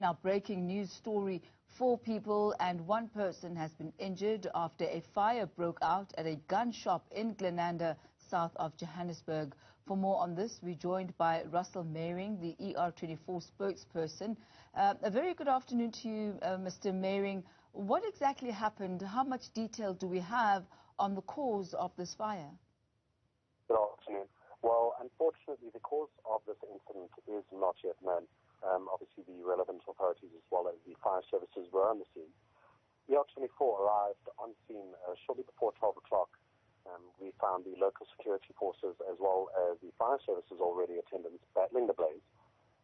Now, breaking news story, 4 people and 1 person has been injured after a fire broke out at a gun shop in Glenanda, south of Johannesburg. For more on this, we're joined by Russell Meiring, the ER24 spokesperson. A very good afternoon to you, Mr. Meiring. What exactly happened? How much detail do we have on the cause of this fire? Good afternoon. Well, unfortunately, the cause of this incident is not yet known. Obviously, the relevant authorities as well as the fire services were on the scene. ER24 arrived on scene shortly before 12 o'clock. We found the local security forces as well as the fire services already attendants battling the blaze.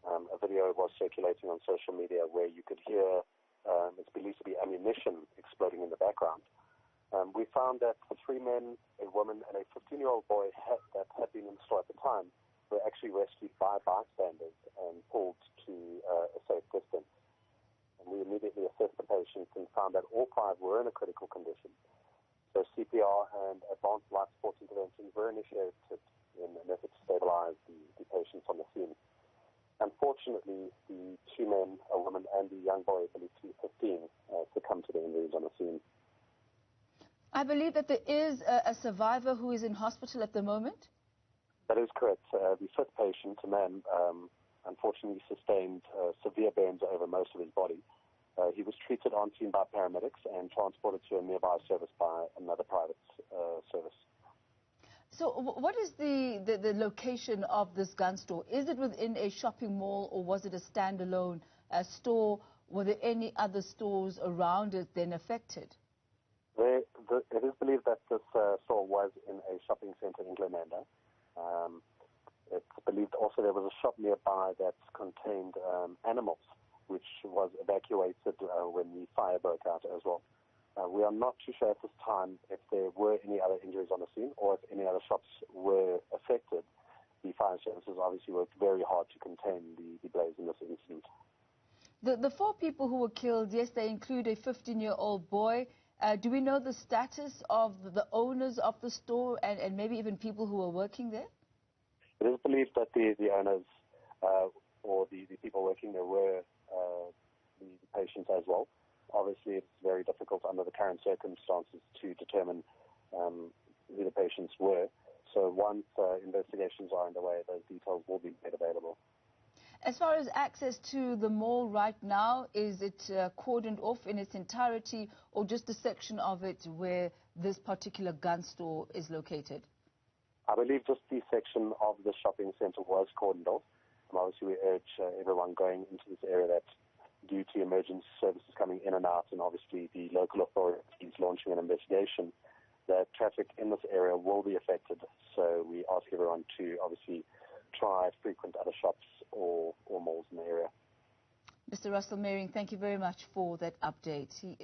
A video was circulating on social media where you could hear, it's believed to be ammunition exploding in the background. We found that 3 men, a woman, and a 15-year-old boy that had been in the store at the time were actually rescued by bystanders and pulled to a safe distance. And we immediately assessed the patients and found that all 5 were in a critical condition. So CPR and advanced life support interventions were initiated in an effort to stabilize the patients on the scene. Unfortunately, the 2 men, a woman, and the young boy, believed to be 15, succumbed to the injuries on the scene. I believe that there is a survivor who is in hospital at the moment. That is correct. The 5th patient, a man, unfortunately sustained severe burns over most of his body. He was treated on scene by paramedics and transported to a nearby service by another private service. So what is the location of this gun store? Is it within a shopping mall or was it a standalone store? Were there any other stores around it then affected? It is believed that this store was in a shopping centre in Glenanda. It's believed also there was a shop nearby that contained animals, which was evacuated when the fire broke out as well. We are not too sure at this time if there were any other injuries on the scene or if any other shops were affected. The fire services obviously worked very hard to contain the blaze in this incident. The 4 people who were killed, yes, they include a 15-year-old boy. Do we know the status of the owners of the store and maybe even people who were working there? It is believed that the owners or the people working there were the patients as well. Obviously, it's very difficult under the current circumstances to determine who the patients were. So once investigations are underway, those details will be made available. As far as access to the mall right now, is it cordoned off in its entirety or just a section of it where this particular gun store is located? I believe just the section of the shopping centre was cordoned off. And obviously, we urge everyone going into this area that due to emergency services coming in and out and obviously the local authorities launching an investigation, that traffic in this area will be affected. So we ask everyone to obviously try frequent other shops or malls in the area. Mr. Russell Meiring, thank you very much for that update.